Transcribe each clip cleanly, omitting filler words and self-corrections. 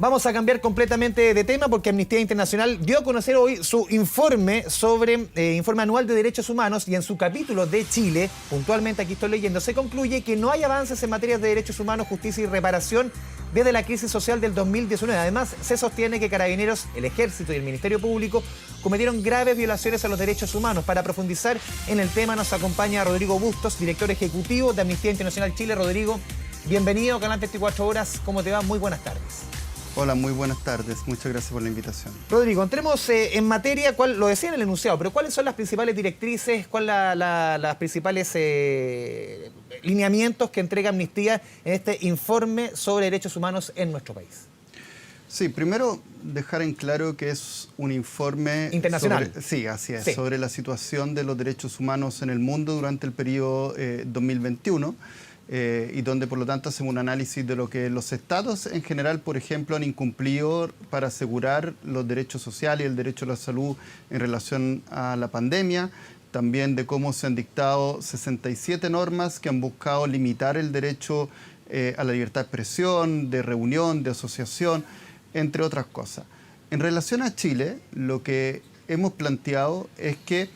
Vamos a cambiar completamente de tema porque Amnistía Internacional dio a conocer hoy su informe sobre informe anual de derechos humanos, y en su capítulo de Chile, puntualmente aquí estoy leyendo, se concluye que no hay avances en materia de derechos humanos, justicia y reparación desde la crisis social del 2019. Además, se sostiene que Carabineros, el Ejército y el Ministerio Público cometieron graves violaciones a los derechos humanos. Para profundizar en el tema nos acompaña Rodrigo Bustos, director ejecutivo de Amnistía Internacional Chile. Rodrigo, bienvenido a Canal 24 Horas. ¿Cómo te va? Muy buenas tardes. Hola, muy buenas tardes. Muchas gracias por la invitación. Rodrigo, entremos en materia, lo decía en el enunciado, pero ¿cuáles son las principales directrices, cuáles las principales lineamientos que entrega Amnistía en este informe sobre derechos humanos en nuestro país? Sí, primero dejar en claro que es un informe internacional. Sí, así es, sobre la situación de los derechos humanos en el mundo durante el periodo 2021. Y donde por lo tanto hacemos un análisis de lo que los estados en general, por ejemplo, han incumplido para asegurar los derechos sociales y el derecho a la salud en relación a la pandemia, también de cómo se han dictado 67 normas que han buscado limitar el derecho a la libertad de expresión, de reunión, de asociación, entre otras cosas. En relación a Chile, lo que hemos planteado es que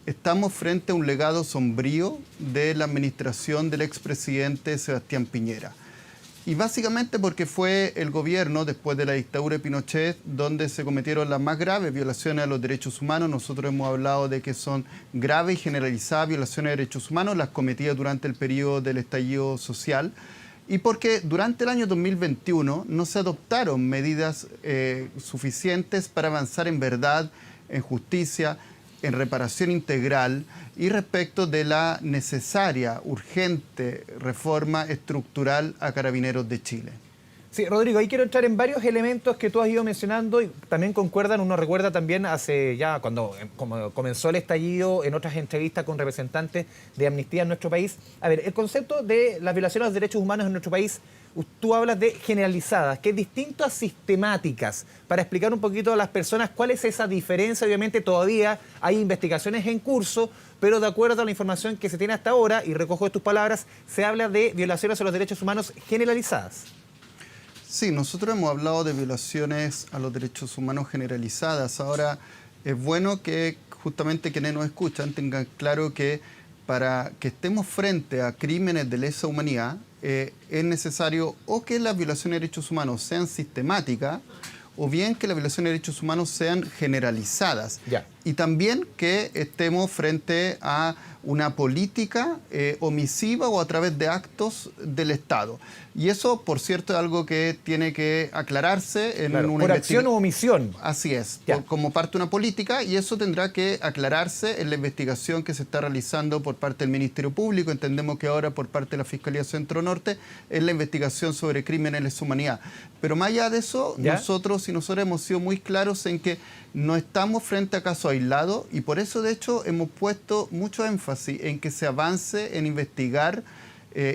estamos frente a un legado sombrío de la administración del expresidente Sebastián Piñera. Y básicamente porque fue el gobierno, después de la dictadura de Pinochet, donde se cometieron las más graves violaciones a los derechos humanos. Nosotros hemos hablado de que son graves y generalizadas violaciones de derechos humanos, las cometidas durante el periodo del estallido social. Y porque durante el año 2021 no se adoptaron medidas suficientes para avanzar en verdad, en justicia, en reparación integral y respecto de la necesaria, urgente reforma estructural a Carabineros de Chile. Sí, Rodrigo, ahí quiero entrar en varios elementos que tú has ido mencionando y también concuerdan. Uno recuerda también hace ya, cuando comenzó el estallido, en otras entrevistas con representantes de Amnistía en nuestro país. A ver, el concepto de las violaciones a los derechos humanos en nuestro país, tú hablas de generalizadas, que es distinto a sistemáticas. Para explicar un poquito a las personas cuál es esa diferencia, obviamente todavía hay investigaciones en curso, pero de acuerdo a la información que se tiene hasta ahora, y recojo de tus palabras, se habla de violaciones a los derechos humanos generalizadas. Sí, nosotros hemos hablado de violaciones a los derechos humanos generalizadas. Ahora, es bueno que justamente quienes nos escuchan tengan claro que para que estemos frente a crímenes de lesa humanidad, es necesario o que las violaciones de derechos humanos sean sistemáticas, o bien que las violaciones de derechos humanos sean generalizadas. Ya. Y también que estemos frente a una política omisiva o a través de actos del Estado. Y eso, por cierto, es algo que tiene que aclararse en una ¿Por acción o omisión? Así es, como parte de una política, y eso tendrá que aclararse en la investigación que se está realizando por parte del Ministerio Público. Entendemos que ahora por parte de la Fiscalía Centro Norte es la investigación sobre crímenes de lesa humanidad. Pero más allá de eso, nosotros hemos sido muy claros en que no estamos frente a casos aislados, y por eso de hecho hemos puesto mucho énfasis en que se avance en investigar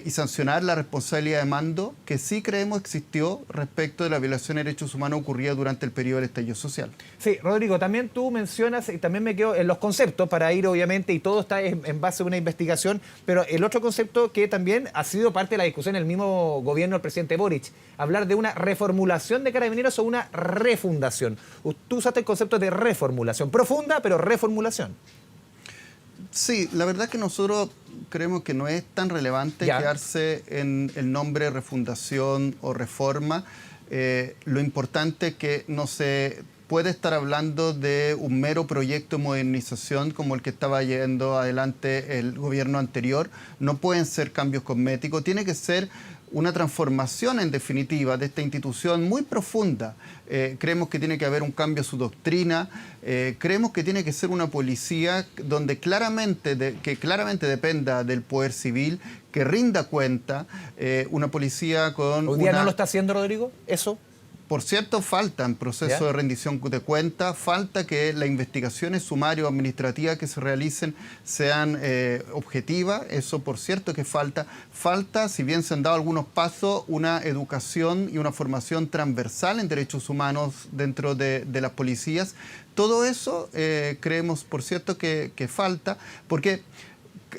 y sancionar la responsabilidad de mando que sí creemos existió respecto de la violación de derechos humanos ocurrida durante el periodo del estallido social. Sí, Rodrigo, también tú mencionas, y también me quedo en los conceptos para ir obviamente, y todo está en base a una investigación, pero el otro concepto que también ha sido parte de la discusión en el mismo gobierno del presidente Boric, hablar de una reformulación de Carabineros o una refundación. Tú usaste el concepto de reformulación, profunda, pero reformulación. Sí, la verdad que nosotros creemos que no es tan relevante quedarse en el nombre refundación o reforma. Lo importante es que no se puede estar hablando de un mero proyecto de modernización como el que estaba llevando adelante el gobierno anterior. No pueden ser cambios cosméticos, tiene que ser una transformación en definitiva de esta institución muy profunda. Creemos que tiene que haber un cambio a su doctrina, creemos que tiene que ser una policía donde claramente dependa del poder civil, que rinda cuenta, una policía con... ¿Hoy día no lo está haciendo, Rodrigo, eso? Por cierto, falta en proceso de rendición de cuentas, falta que las investigaciones sumarias o administrativas que se realicen sean objetivas, eso por cierto que falta. Falta, si bien se han dado algunos pasos, una educación y una formación transversal en derechos humanos dentro de las policías. Todo eso creemos, por cierto, que falta, porque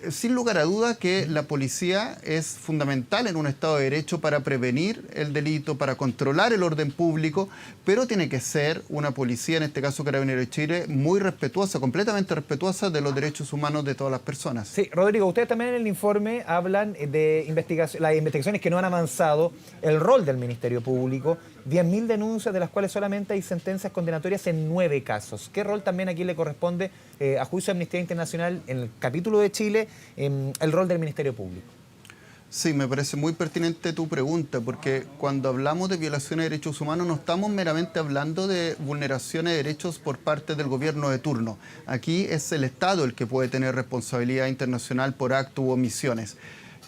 Sin lugar a duda que la policía es fundamental en un Estado de Derecho para prevenir el delito, para controlar el orden público, pero tiene que ser una policía, en este caso Carabineros de Chile, muy respetuosa, completamente respetuosa de los derechos humanos de todas las personas. Sí, Rodrigo, ustedes también en el informe hablan de las investigaciones que no han avanzado, el rol del Ministerio Público, 10.000 denuncias, de las cuales solamente hay sentencias condenatorias en 9 casos. ¿Qué rol también aquí le corresponde, a juicio de Amnistía Internacional, en el capítulo de Chile, el rol del Ministerio Público? Sí, me parece muy pertinente tu pregunta, porque cuando hablamos de violaciones de derechos humanos no estamos meramente hablando de vulneraciones de derechos por parte del gobierno de turno. Aquí es el Estado el que puede tener responsabilidad internacional por actos u omisiones.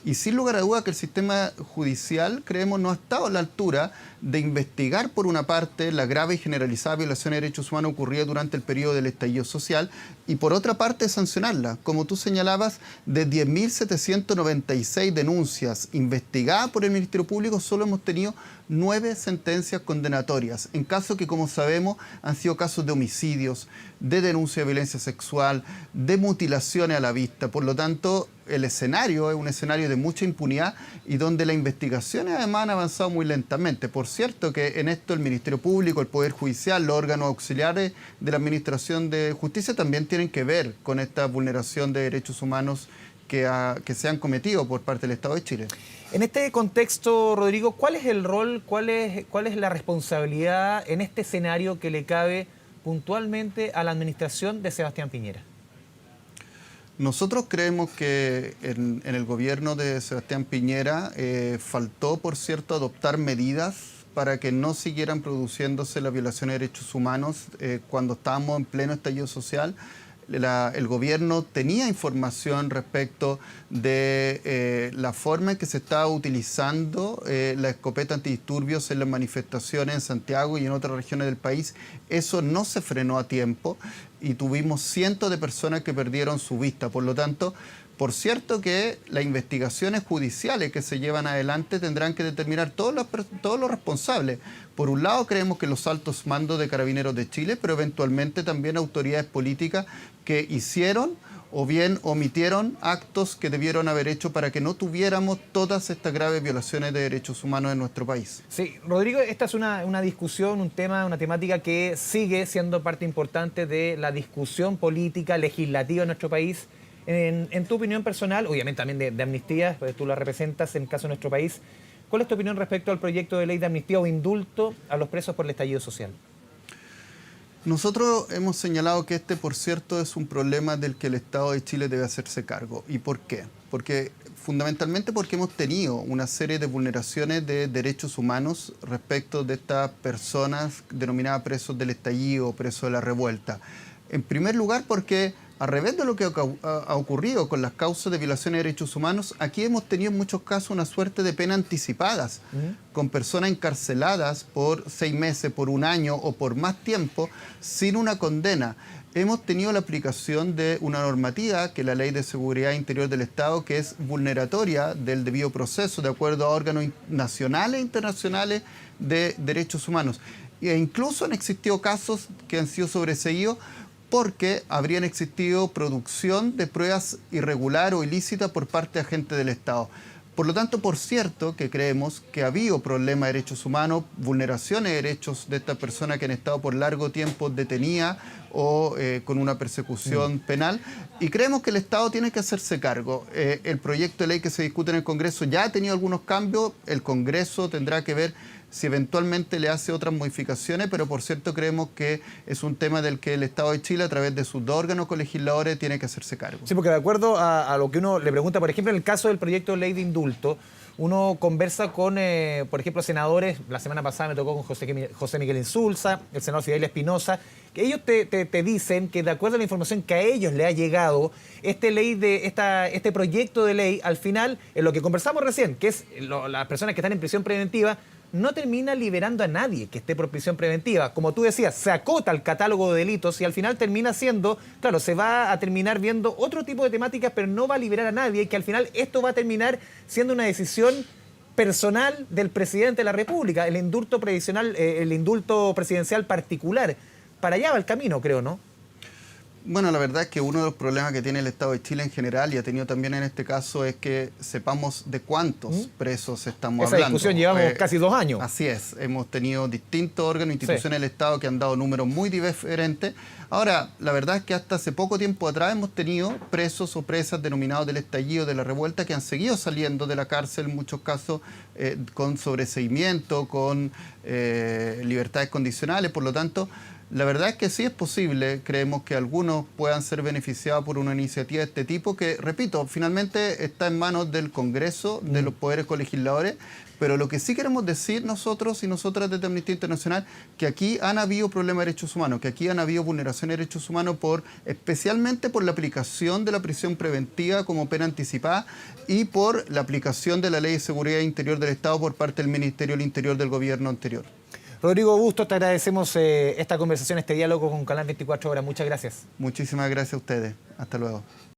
Y sin lugar a duda que el sistema judicial, creemos, no ha estado a la altura de investigar, por una parte, la grave y generalizada violación de derechos humanos ocurrida durante el periodo del estallido social y, por otra parte, sancionarla. Como tú señalabas, de 10.796 denuncias investigadas por el Ministerio Público, solo hemos tenido 9 sentencias condenatorias, en casos que, como sabemos, han sido casos de homicidios, de denuncia de violencia sexual, de mutilaciones a la vista. Por lo tanto, el escenario es un escenario de mucha impunidad y donde las investigaciones además han avanzado muy lentamente. Por cierto que en esto el Ministerio Público, el Poder Judicial, los órganos auxiliares de la Administración de Justicia también tienen que ver con esta vulneración de derechos humanos que se han cometido por parte del Estado de Chile. En este contexto, Rodrigo, ¿cuál es el rol, cuál es la responsabilidad en este escenario que le cabe puntualmente a la administración de Sebastián Piñera? Nosotros creemos que en el gobierno de Sebastián Piñera faltó, por cierto, adoptar medidas para que no siguieran produciéndose las violaciones de derechos humanos cuando estábamos en pleno estallido social. El gobierno tenía información respecto de la forma en que se estaba utilizando la escopeta antidisturbios en las manifestaciones en Santiago y en otras regiones del país. Eso no se frenó a tiempo y tuvimos cientos de personas que perdieron su vista. Por lo tanto, por cierto que las investigaciones judiciales que se llevan adelante tendrán que determinar todos los responsables. Por un lado, creemos que los altos mandos de Carabineros de Chile, pero eventualmente también autoridades políticas que hicieron o bien omitieron actos que debieron haber hecho para que no tuviéramos todas estas graves violaciones de derechos humanos en nuestro país. Sí, Rodrigo, esta es una discusión, un tema, una temática que sigue siendo parte importante de la discusión política, legislativa en nuestro país. En tu opinión personal, obviamente también de amnistía, pues tú la representas en el caso de nuestro país, ¿cuál es tu opinión respecto al proyecto de ley de amnistía o indulto a los presos por el estallido social? Nosotros hemos señalado que por cierto, es un problema del que el Estado de Chile debe hacerse cargo. ¿Y por qué? Fundamentalmente porque hemos tenido una serie de vulneraciones de derechos humanos respecto de estas personas denominadas presos del estallido, presos de la revuelta. En primer lugar, porque a revés de lo que ha ocurrido con las causas de violación de derechos humanos, aquí hemos tenido en muchos casos una suerte de pena anticipadas, con personas encarceladas por 6 meses, por 1 año o por más tiempo, sin una condena. Hemos tenido la aplicación de una normativa, que es la Ley de Seguridad Interior del Estado, que es vulneratoria del debido proceso, de acuerdo a órganos nacionales e internacionales de derechos humanos. E incluso han existido casos que han sido sobreseídos porque habrían existido producción de pruebas irregular o ilícita por parte de agentes del Estado. Por lo tanto, por cierto que creemos que ha habido problemas de derechos humanos, vulneraciones de derechos de estas personas que han estado por largo tiempo detenidas o con una persecución penal, y creemos que el Estado tiene que hacerse cargo. El proyecto de ley que se discute en el Congreso ya ha tenido algunos cambios, el Congreso tendrá que ver si eventualmente le hace otras modificaciones, pero por cierto creemos que es un tema del que el Estado de Chile, a través de sus 2 órganos colegisladores, tiene que hacerse cargo. Sí, porque de acuerdo a lo que uno le pregunta, por ejemplo, en el caso del proyecto de ley de indulto, uno conversa con, por ejemplo, senadores. La semana pasada me tocó con José Miguel Insulza, el senador Fidel Espinosa, que ellos te dicen que de acuerdo a la información que a ellos le ha llegado, este proyecto de ley, al final, en lo que conversamos recién, que es las personas que están en prisión preventiva, no termina liberando a nadie que esté por prisión preventiva. Como tú decías, se acota el catálogo de delitos y al final termina siendo, claro, se va a terminar viendo otro tipo de temáticas, pero no va a liberar a nadie, y que al final esto va a terminar siendo una decisión personal del presidente de la República, el indulto presidencial particular. Para allá va el camino, creo, ¿no? Bueno, la verdad es que uno de los problemas que tiene el Estado de Chile en general, y ha tenido también en este caso, es que sepamos de cuántos presos estamos Esa hablando. discusión llevamos casi 2 años. Así es, hemos tenido distintos órganos, instituciones del Estado que han dado números muy diferentes. Ahora, la verdad es que hasta hace poco tiempo atrás hemos tenido presos o presas denominados del estallido, de la revuelta, que han seguido saliendo de la cárcel, en muchos casos con sobreseimiento, con libertades condicionales. Por lo tanto, la verdad es que sí es posible, creemos que algunos puedan ser beneficiados por una iniciativa de este tipo que, repito, finalmente está en manos del Congreso, de los poderes colegisladores, pero lo que sí queremos decir nosotros y nosotras desde Amnistía Internacional, que aquí han habido problemas de derechos humanos, que aquí han habido vulneraciones de derechos humanos especialmente por la aplicación de la prisión preventiva como pena anticipada y por la aplicación de la Ley de Seguridad Interior del Estado por parte del Ministerio del Interior del gobierno anterior. Rodrigo Bustos, te agradecemos esta conversación, este diálogo con Canal 24 Horas. Muchas gracias. Muchísimas gracias a ustedes. Hasta luego.